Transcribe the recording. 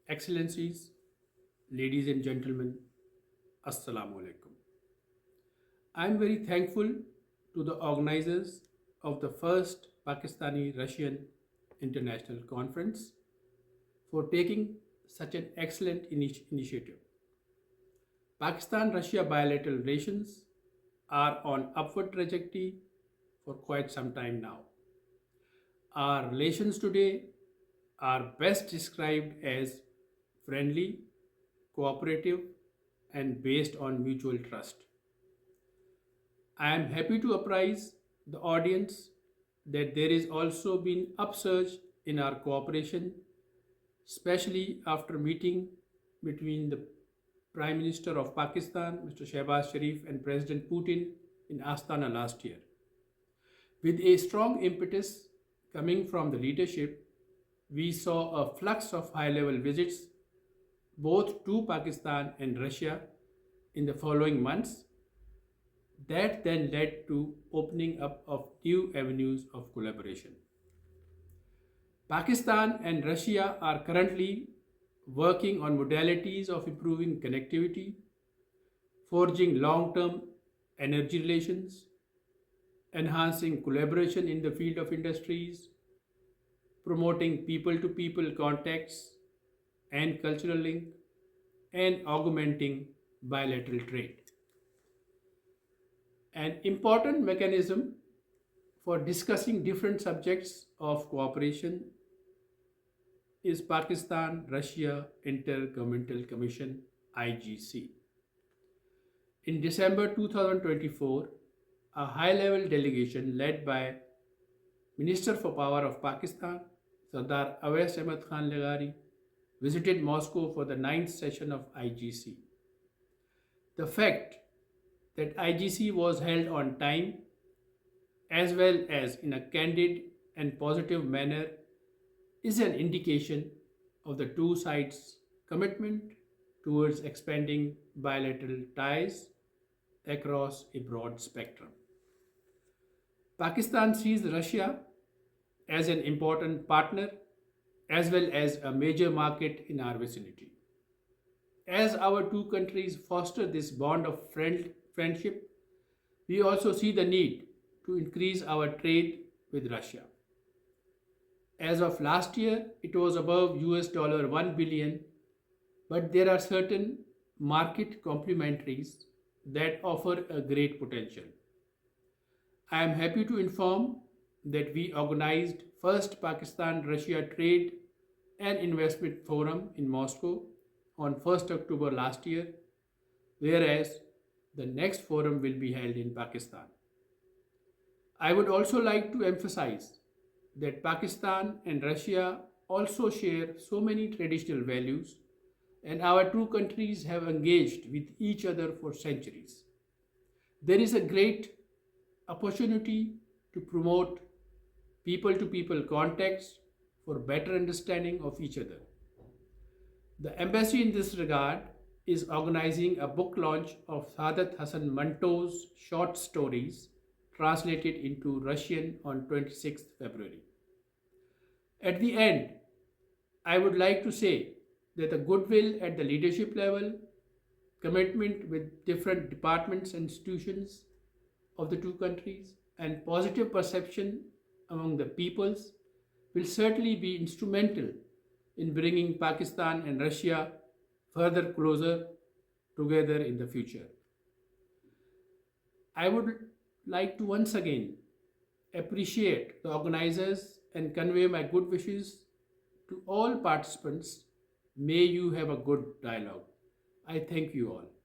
Excellencies, ladies and gentlemen, Assalamu alaikum. I am very thankful to the organizers of the first Pakistani-Russian International Conference for taking such an excellent initiative. Pakistan-Russia bilateral relations are on upward trajectory for quite some time now. Our relations today are best described as friendly, cooperative, and based on mutual trust. I am happy to apprise the audience that there is also been upsurge in our cooperation, especially after meeting between the Prime Minister of Pakistan, Mr. Shehbaz Sharif, and President Putin in Astana last year. With a strong impetus coming from the leadership, we saw a flux of high-level visits both to Pakistan and Russia in the following months that then led to opening up of new avenues of collaboration. Pakistan and Russia are currently working on modalities of improving connectivity, forging long-term energy relations, enhancing collaboration in the field of industries, promoting people-to-people contacts and cultural link, and augmenting bilateral trade. An important mechanism for discussing different subjects of cooperation is Pakistan-Russia Intergovernmental Commission IGC. In December 2024, a high-level delegation led by Minister for Power of Pakistan, Sardar Awais Ahmad Khan Lagari, visited Moscow for the 9th session of IGC. The fact that IGC was held on time as well as in a candid and positive manner is an indication of the two sides' commitment towards expanding bilateral ties across a broad spectrum. Pakistan sees Russia as an important partner as well as a major market in our vicinity. As our two countries foster this bond of friendship, we also see the need to increase our trade with Russia. As of last year, it was above $1 billion, but there are certain market complementaries that offer a great potential. I am happy to inform that we organized first Pakistan-Russia Trade and Investment Forum in Moscow on 1st October last year, whereas the next forum will be held in Pakistan. I would also like to emphasize that Pakistan and Russia also share so many traditional values, and our two countries have engaged with each other for centuries. There is a great opportunity to promote people-to-people contacts for better understanding of each other. The embassy in this regard is organizing a book launch of Saadat Hasan Manto's short stories translated into Russian on 26th February. At the end, I would like to say that the goodwill at the leadership level, commitment with different departments and institutions of the two countries, and positive perception among the peoples will certainly be instrumental in bringing Pakistan and Russia further closer together in the future. I would like to once again appreciate the organizers and convey my good wishes to all participants. May you have a good dialogue. I thank you all.